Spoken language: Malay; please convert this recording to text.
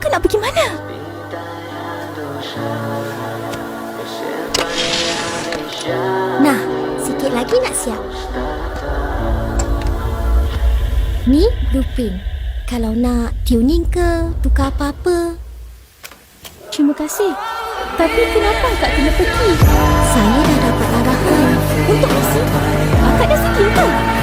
Akak nak pergi mana? Nah, sikit lagi nak siap. Ni blueprint. Kalau nak tuning ke, tukar apa-apa. Terima kasih. Tapi kenapa akak kena pergi? Saya dah dapat arahan untuk misi. Akak dah sedia ke?